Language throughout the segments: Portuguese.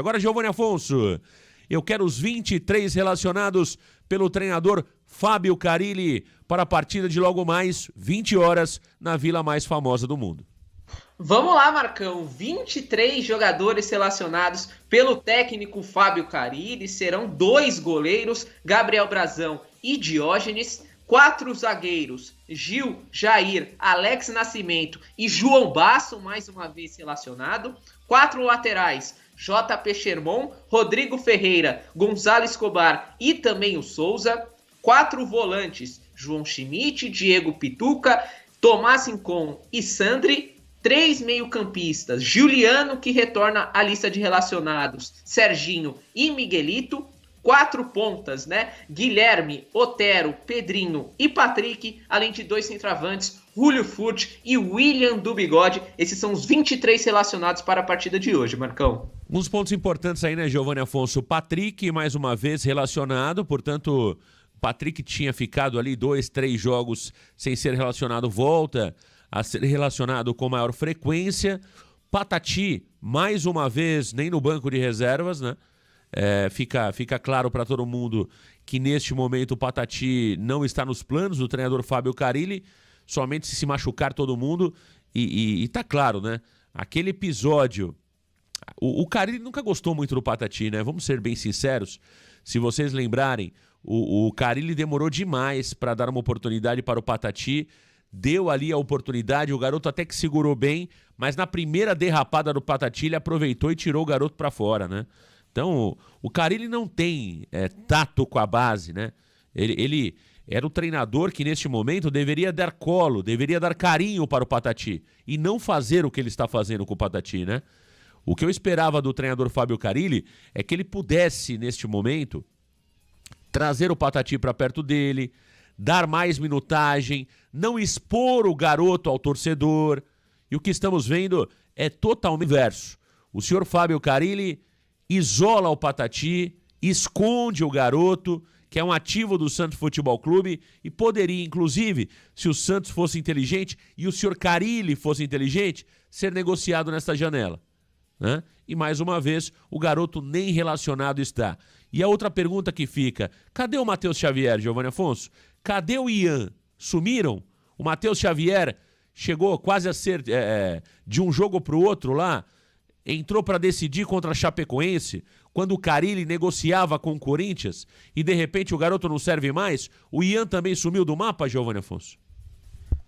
Agora, Giovanni Afonso, eu quero os 23 relacionados pelo treinador Fábio Carille para a partida de logo mais 20 horas na vila mais famosa do mundo. Vamos lá, Marcão. 23 jogadores relacionados pelo técnico Fábio Carille. Serão 2 goleiros, Gabriel Brazão e Diógenes. 4 zagueiros, Gil, Jair, Alex Nascimento e João Basso, mais uma vez relacionado. 4 laterais, JP Sherman, Rodrigo Ferreira, Gonzalo Escobar e também o Souza. 4 volantes, João Schmidt, Diego Pituca, Tomás Rincon e Sandri. 3 meio-campistas, Juliano, que retorna à lista de relacionados, Serginho e Miguelito. 4 pontas, né? Guilherme, Otero, Pedrinho e Patrick, além de 2 centroavantes, Julio Furt e William do Bigode. Esses são os 23 relacionados para a partida de hoje, Marcão. Uns pontos importantes aí, né, Giovanni Afonso? Patrick, mais uma vez, relacionado, portanto, Patrick tinha ficado ali 2, 3 jogos sem ser relacionado, volta a ser relacionado com maior frequência. Patati, mais uma vez, nem no banco de reservas, né? Fica claro para todo mundo que neste momento o Patati não está nos planos do treinador Fábio Carille, somente se machucar todo mundo. E tá claro, né? Aquele episódio... O Carille nunca gostou muito do Patati, né? Vamos ser bem sinceros. Se vocês lembrarem, o Carille demorou demais para dar uma oportunidade para o Patati. Deu ali a oportunidade, o garoto até que segurou bem, mas na primeira derrapada do Patati ele aproveitou e tirou o garoto para fora, né? Então, o Carille não tem tato com a base, né? Ele era o treinador que, neste momento, deveria dar colo, deveria dar carinho para o Patati e não fazer o que ele está fazendo com o Patati, né? O que eu esperava do treinador Fábio Carille é que ele pudesse, neste momento, trazer o Patati para perto dele, dar mais minutagem, não expor o garoto ao torcedor. E o que estamos vendo é totalmente inverso. O senhor Fábio Carille isola o Patati, esconde o garoto, que é um ativo do Santos Futebol Clube, e poderia, inclusive, se o Santos fosse inteligente e o senhor Carille fosse inteligente, ser negociado nesta janela, né? E mais uma vez, o garoto nem relacionado está. E a outra pergunta que fica, cadê o Matheus Xavier, Giovanni Afonso? Cadê o Ian? Sumiram? O Matheus Xavier chegou quase a ser de um jogo para o outro lá, entrou para decidir contra a Chapecoense, quando o Carille negociava com o Corinthians, e de repente o garoto não serve mais. O Ian também sumiu do mapa, Giovanni Afonso?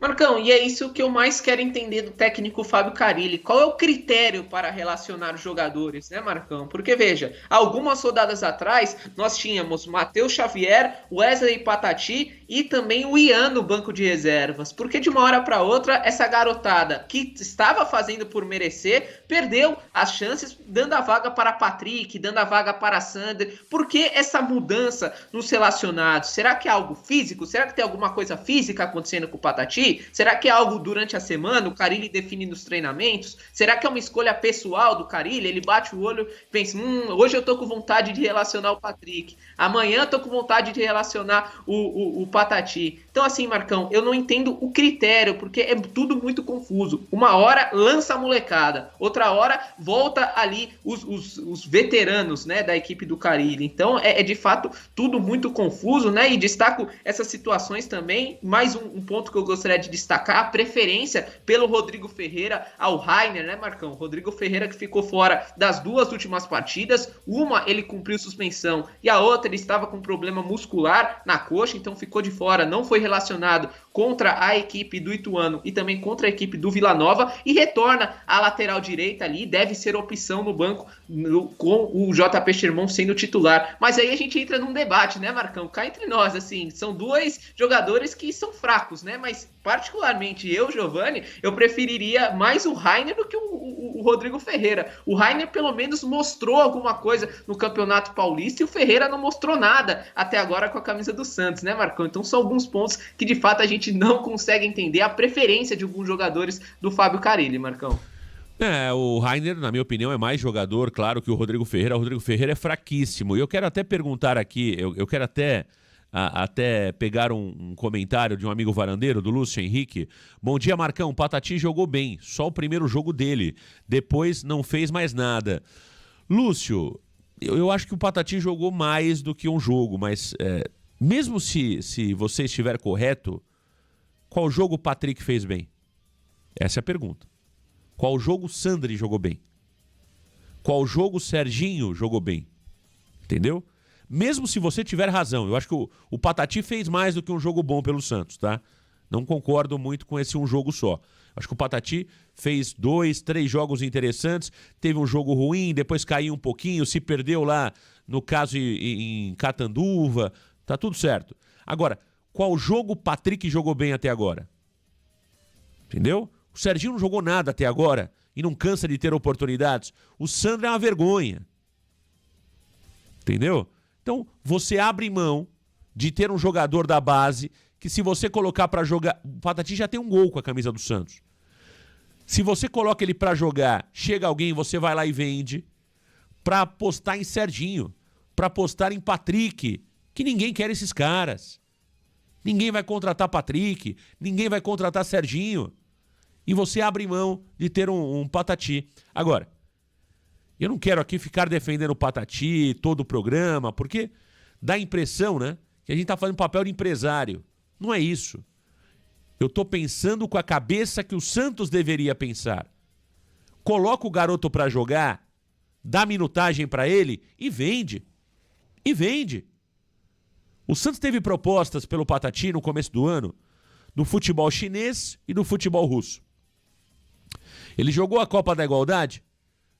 Marcão, e é isso que eu mais quero entender do técnico Fábio Carille. Qual é o critério para relacionar os jogadores, né, Marcão? Porque, veja, algumas rodadas atrás, nós tínhamos Matheus Xavier, Wesley Patati e também o Ian no banco de reservas. Porque de uma hora para outra, essa garotada que estava fazendo por merecer, perdeu as chances, dando a vaga para Patrick, dando a vaga para Sander. Por que essa mudança nos relacionados? Será que é algo físico? Será que tem alguma coisa física acontecendo com o Patati? Será que é algo durante a semana, o Carille define nos treinamentos? Será que é uma escolha pessoal do Carille? Ele bate o olho e pensa, hoje eu tô com vontade de relacionar o Patrick, amanhã eu tô com vontade de relacionar o Patati. Então assim, Marcão, eu não entendo o critério, porque é tudo muito confuso. Uma hora lança a molecada, outra hora volta ali os veteranos, né, da equipe do Carille. Então é de fato tudo muito confuso, né? E destaco essas situações também. Mais um ponto que eu gostaria de destacar, a preferência pelo Rodrigo Ferreira ao Rainer, né, Marcão? Rodrigo Ferreira que ficou fora das 2 últimas partidas. Uma ele cumpriu suspensão e a outra ele estava com problema muscular na coxa, então ficou de fora, não foi relacionado contra a equipe do Ituano e também contra a equipe do Vila Nova, e retorna à lateral direita ali, deve ser opção no banco com o JP Sherman sendo titular. Mas aí a gente entra num debate, né, Marcão? Cá entre nós, assim, são 2 jogadores que são fracos, né, mas particularmente eu, Giovanni, eu preferiria mais o Rainer do que o Rodrigo Ferreira. O Rainer pelo menos mostrou alguma coisa no Campeonato Paulista e o Ferreira não mostrou nada até agora com a camisa do Santos, né, Marcão? Então são alguns pontos que de fato a gente não consegue entender a preferência de alguns jogadores do Fábio Carille, Marcão. O Rainer, na minha opinião, é mais jogador, claro, que o Rodrigo Ferreira. O Rodrigo Ferreira é fraquíssimo. E eu quero até perguntar aqui, eu quero até pegar um comentário de um amigo varandeiro, do Lúcio Henrique. Bom dia, Marcão. O Patati jogou bem, só o primeiro jogo dele. Depois não fez mais nada. Lúcio, eu acho que o Patati jogou mais do que um jogo, mas mesmo se você estiver correto, qual jogo o Patrick fez bem? Essa é a pergunta. Qual jogo o Sandri jogou bem? Qual jogo o Serginho jogou bem? Entendeu? Mesmo se você tiver razão, eu acho que o Patati fez mais do que um jogo bom pelo Santos, tá? Não concordo muito com esse um jogo só. Acho que o Patati fez 2, 3 jogos interessantes, teve um jogo ruim, depois caiu um pouquinho, se perdeu lá, no caso em Catanduva, tá tudo certo. Agora, qual jogo o Patrick jogou bem até agora? Entendeu? O Serginho não jogou nada até agora e não cansa de ter oportunidades. O Sandro é uma vergonha. Entendeu? Então, você abre mão de ter um jogador da base que se você colocar pra jogar... O Patati já tem um gol com a camisa do Santos. Se você coloca ele pra jogar, chega alguém, você vai lá e vende pra apostar em Serginho, pra apostar em Patrick, que ninguém quer esses caras. Ninguém vai contratar Patrick, ninguém vai contratar Serginho. E você abre mão de ter um Patati. Agora, eu não quero aqui ficar defendendo o Patati todo o programa, porque dá a impressão, né, que a gente tá fazendo papel de empresário. Não é isso. Eu tô pensando com a cabeça que o Santos deveria pensar. Coloca o garoto pra jogar, dá minutagem pra ele e vende. E vende. O Santos teve propostas pelo Patati no começo do ano, do futebol chinês e do futebol russo. Ele jogou a Copa da Igualdade,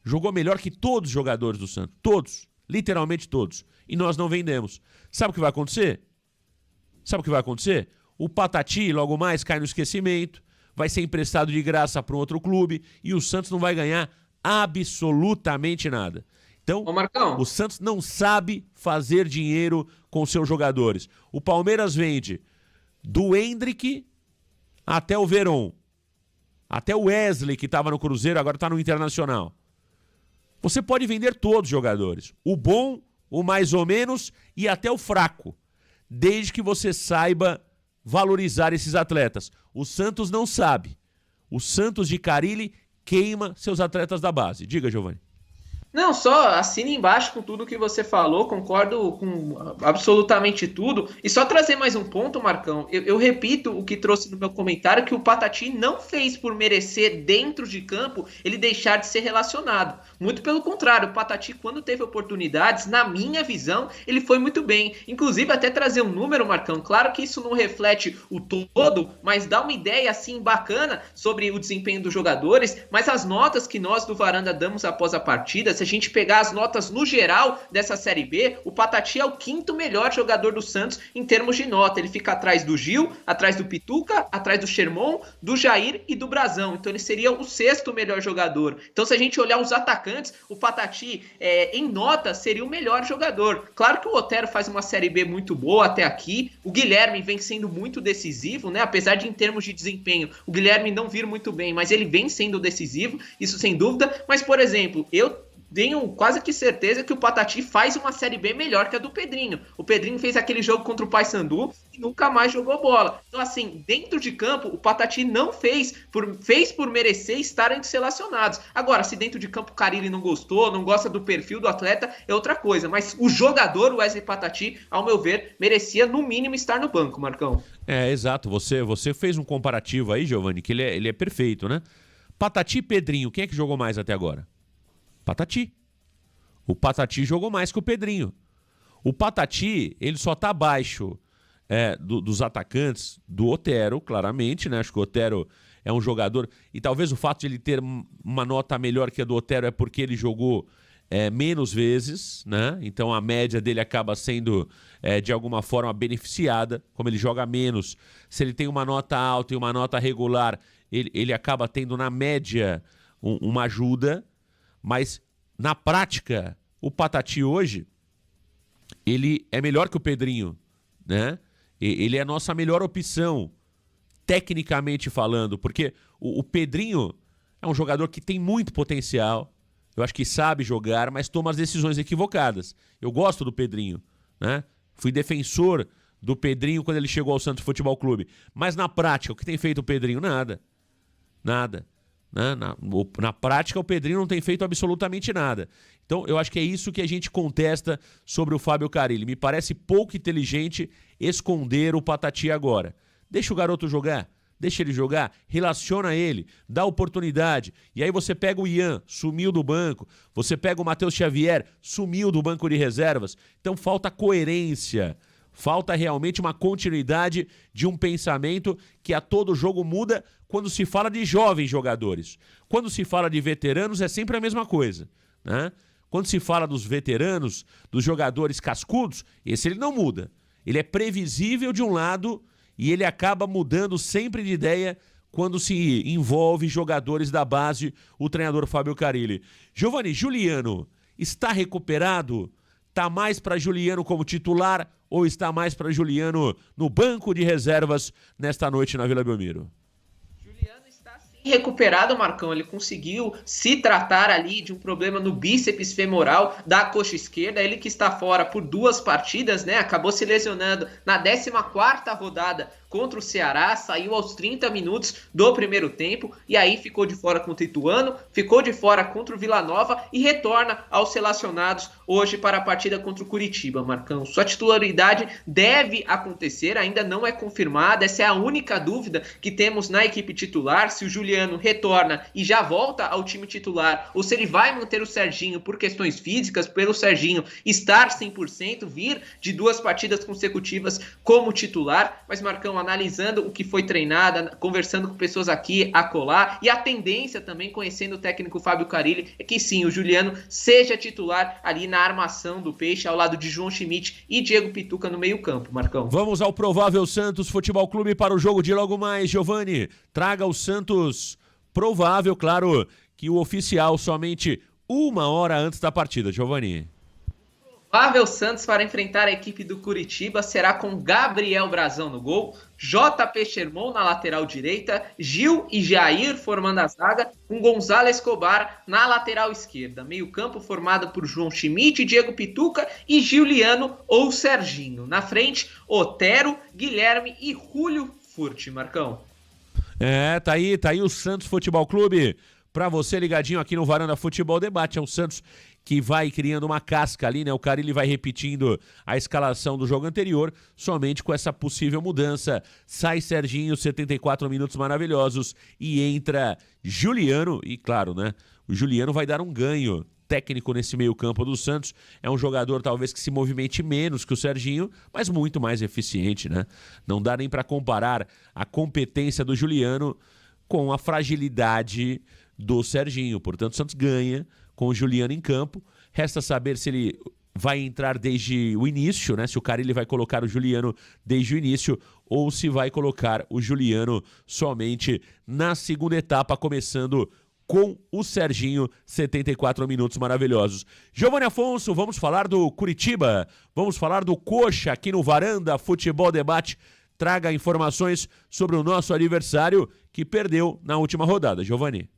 jogou melhor que todos os jogadores do Santos. Todos. Literalmente todos. E nós não vendemos. Sabe o que vai acontecer? Sabe o que vai acontecer? O Patati logo mais cai no esquecimento, vai ser emprestado de graça para um outro clube e o Santos não vai ganhar absolutamente nada. Então, o Santos não sabe fazer dinheiro com seus jogadores. O Palmeiras vende do Hendrick até o Veron, até o Wesley, que estava no Cruzeiro, agora está no Internacional. Você pode vender todos os jogadores. O bom, o mais ou menos e até o fraco. Desde que você saiba valorizar esses atletas. O Santos não sabe. O Santos de Carille queima seus atletas da base. Diga, Giovanni. Não, só assina embaixo com tudo que você falou, concordo com absolutamente tudo. E só trazer mais um ponto, Marcão. Eu repito o que trouxe no meu comentário, que o Patati não fez por merecer dentro de campo ele deixar de ser relacionado. Muito pelo contrário, o Patati, quando teve oportunidades, na minha visão, ele foi muito bem. Inclusive, até trazer um número, Marcão. Claro que isso não reflete o todo, mas dá uma ideia assim bacana sobre o desempenho dos jogadores. Mas as notas que nós do Varanda damos após a partida, se a gente pegar as notas no geral dessa Série B, o Patati é o 5º melhor jogador do Santos em termos de nota. Ele fica atrás do Gil, atrás do Pituca, atrás do Sherman, do Jair e do Brazão. Então ele seria o 6º melhor jogador. Então se a gente olhar os atacantes, o Patati em nota seria o melhor jogador. Claro que o Otero faz uma Série B muito boa até aqui. O Guilherme vem sendo muito decisivo, né? Apesar de em termos de desempenho o Guilherme não vir muito bem, mas ele vem sendo decisivo, isso sem dúvida. Mas, por exemplo, eu tenho quase que certeza que o Patati faz uma Série B melhor que a do Pedrinho. O Pedrinho fez aquele jogo contra o Paysandu e nunca mais jogou bola. Então, assim, dentro de campo, o Patati não fez por merecer estar entre os relacionados. Agora, se dentro de campo o Carille não gostou, não gosta do perfil do atleta, é outra coisa. Mas o jogador, o Wesley Patati, ao meu ver, merecia no mínimo estar no banco, Marcão. Exato. Você fez um comparativo aí, Giovanni, que ele é perfeito, né? Patati e Pedrinho, quem é que jogou mais até agora? Patati. O Patati jogou mais que o Pedrinho. O Patati, ele só tá abaixo dos atacantes do Otero, claramente, né? Acho que o Otero é um jogador... E talvez o fato de ele ter uma nota melhor que a do Otero é porque ele jogou menos vezes, né? Então a média dele acaba sendo, de alguma forma, beneficiada. Como ele joga menos, se ele tem uma nota alta e uma nota regular, ele acaba tendo, na média, uma ajuda. Mas, na prática, o Patati hoje, ele é melhor que o Pedrinho, né? Ele é a nossa melhor opção, tecnicamente falando, porque o Pedrinho é um jogador que tem muito potencial, eu acho que sabe jogar, mas toma as decisões equivocadas. Eu gosto do Pedrinho, né? Fui defensor do Pedrinho quando ele chegou ao Santos Futebol Clube. Mas, na prática, o que tem feito o Pedrinho? Nada. Nada. Na prática, o Pedrinho não tem feito absolutamente nada. Então, eu acho que é isso que a gente contesta sobre o Fábio Carille. Me parece pouco inteligente esconder o Patati agora. Deixa o garoto jogar. Deixa ele jogar, relaciona ele, dá oportunidade. E aí você pega o Ian, sumiu do banco. Você pega o Matheus Xavier, sumiu do banco de reservas. Então falta coerência. Falta realmente uma continuidade de um pensamento que a todo jogo muda quando se fala de jovens jogadores. Quando se fala de veteranos é sempre a mesma coisa, né? Quando se fala dos veteranos, dos jogadores cascudos, esse ele não muda. Ele é previsível de um lado e ele acaba mudando sempre de ideia quando se envolve jogadores da base, o treinador Fábio Carille. Giovani, Juliano está recuperado? Está mais para Juliano como titular ou está mais para Juliano no banco de reservas nesta noite na Vila Belmiro? Recuperado, Marcão, ele conseguiu se tratar ali de um problema no bíceps femoral da coxa esquerda, ele que está fora por 2 partidas, né, acabou se lesionando na 14ª rodada contra o Ceará, saiu aos 30 minutos do primeiro tempo e aí ficou de fora contra o Ituano, ficou de fora contra o Vila Nova e retorna aos relacionados hoje para a partida contra o Curitiba, Marcão. Sua titularidade deve acontecer, ainda não é confirmada, essa é a única dúvida que temos na equipe titular, se o Juliano retorna e já volta ao time titular, ou se ele vai manter o Serginho por questões físicas, pelo Serginho estar 100%, vir de 2 partidas consecutivas como titular, mas Marcão, analisando o que foi treinado, conversando com pessoas aqui, acolá, e a tendência também, conhecendo o técnico Fábio Carille, é que sim, o Juliano seja titular ali na armação do Peixe, ao lado de João Schmidt e Diego Pituca no meio campo, Marcão. Vamos ao provável Santos Futebol Clube para o jogo de logo mais, Giovani. Traga o Santos provável, claro que o oficial somente 1 hora antes da partida, Giovani. Provável Santos para enfrentar a equipe do Curitiba será com Gabriel Brazão no gol, JP Sherman na lateral direita, Gil e Jair formando a zaga, com Gonzalo Escobar na lateral esquerda. Meio campo formado por João Schmidt, Diego Pituca e Juliano ou Serginho. Na frente, Otero, Guilherme e Julio Furti, Marcão. Tá aí o Santos Futebol Clube. Para você ligadinho aqui no Varanda Futebol Debate, é o Santos que vai criando uma casca ali, né? O Carille vai repetindo a escalação do jogo anterior, somente com essa possível mudança. Sai Serginho, 74 minutos maravilhosos, e entra Juliano, e claro, né? O Juliano vai dar um ganho técnico nesse meio campo do Santos. É um jogador talvez que se movimente menos que o Serginho, mas muito mais eficiente, né? Não dá nem para comparar a competência do Juliano com a fragilidade do Serginho. Portanto, o Santos ganha com o Juliano em campo. Resta saber se ele vai entrar desde o início, né? Se o Carille vai colocar o Juliano desde o início ou se vai colocar o Juliano somente na segunda etapa, começando com o Serginho, 74 minutos maravilhosos. Giovani Afonso, vamos falar do Curitiba, vamos falar do Coxa aqui no Varanda Futebol Debate. Traga informações sobre o nosso adversário que perdeu na última rodada, Giovani.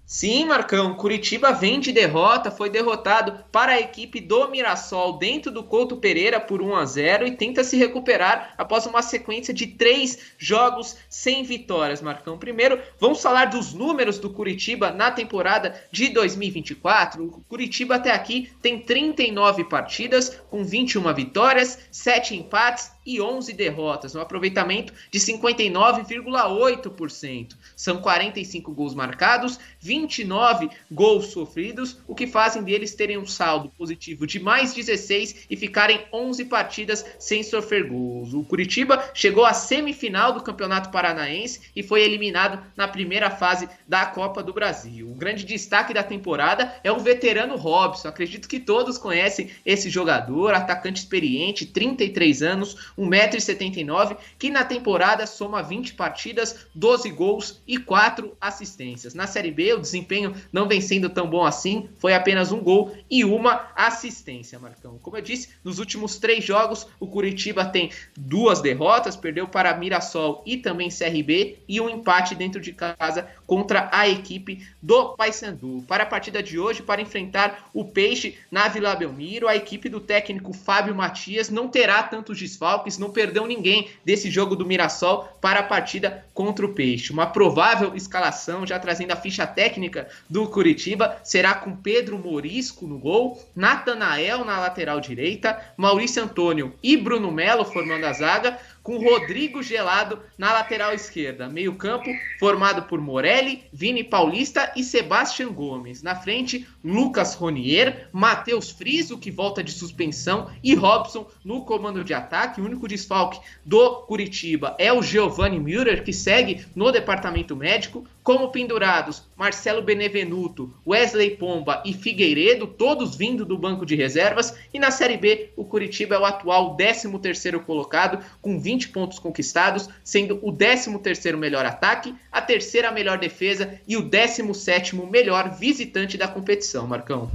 Sim, Marcão, Curitiba vem de derrota, foi derrotado para a equipe do Mirassol dentro do Couto Pereira por 1-0 e tenta se recuperar após uma sequência de 3 jogos sem vitórias, Marcão. Primeiro, vamos falar dos números do Curitiba na temporada de 2024. O Curitiba até aqui tem 39 partidas com 21 vitórias, 7 empates e 11 derrotas, um aproveitamento de 59,8%. São 45 gols marcados, 29 gols sofridos, o que fazem deles terem um saldo positivo de mais 16 e ficarem 11 partidas sem sofrer gols. O Curitiba chegou à semifinal do Campeonato Paranaense e foi eliminado na primeira fase da Copa do Brasil. O grande destaque da temporada é o veterano Robson. Acredito que todos conhecem esse jogador, atacante experiente, 33 anos, 1,79 m, que na temporada soma 20 partidas, 12 gols e 4 assistências. Na Série B, o desempenho não vem sendo tão bom assim, foi apenas 1 gol e 1 assistência, Marcão. Como eu disse, nos últimos 3 jogos, o Curitiba tem 2 derrotas, perdeu para Mirassol e também CRB, e um empate dentro de casa contra a equipe do Paysandu. Para a partida de hoje, para enfrentar o Peixe na Vila Belmiro, a equipe do técnico Fábio Matias não terá tantos desfalques, não perdeu ninguém desse jogo do Mirassol para a partida contra o Peixe. Uma provável escalação, já trazendo a ficha técnica do Curitiba, será com Pedro Morisco no gol, Natanael na lateral direita, Maurício Antônio e Bruno Melo formando a zaga, com Rodrigo Gelado na lateral esquerda. Meio campo formado por Morelli, Vini Paulista e Sebastião Gomes. Na frente, Lucas Ronier, Matheus Friso, que volta de suspensão, e Robson no comando de ataque. O único desfalque do Curitiba é o Giovanni Müller, que segue no departamento médico. Como pendurados, Marcelo Benevenuto, Wesley Pomba e Figueiredo, todos vindo do banco de reservas. E na Série B, o Curitiba é o atual 13º colocado, com 20 pontos conquistados, sendo o 13º melhor ataque, a 3ª melhor defesa e o 17º melhor visitante da competição, Marcão.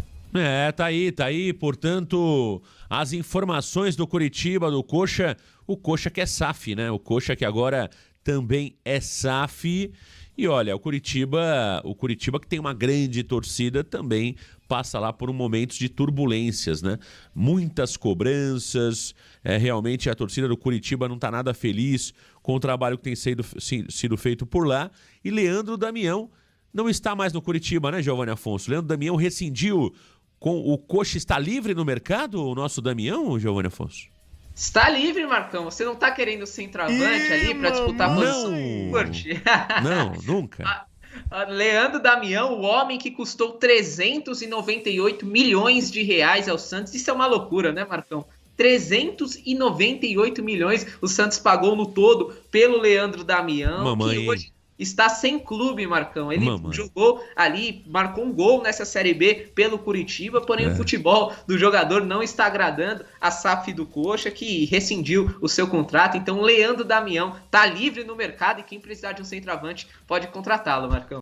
Tá aí, portanto, as informações do Curitiba, do Coxa, o Coxa que é SAF, né? O Coxa que agora também é SAF. E olha, o Curitiba que tem uma grande torcida também passa lá por momentos de turbulências, né? Muitas cobranças, realmente a torcida do Curitiba não está nada feliz com o trabalho que tem sido feito por lá. E Leandro Damião não está mais no Curitiba, né, Giovanni Afonso? Leandro Damião rescindiu com o Coxa, está livre no mercado, o nosso Damião, Giovanni Afonso? Está livre, Marcão. Você não tá querendo centroavante ali para disputar a posição? Não, nunca. Leandro Damião, o homem que custou 398 milhões de reais ao Santos. Isso é uma loucura, né, Marcão? 398 milhões o Santos pagou no todo pelo Leandro Damião, que hoje está sem clube, Marcão. Ele jogou ali, marcou um gol nessa Série B pelo Curitiba, porém o futebol do jogador não está agradando a SAF do Coxa, que rescindiu o seu contrato. Então, Leandro Damião está livre no mercado e quem precisar de um centroavante pode contratá-lo, Marcão.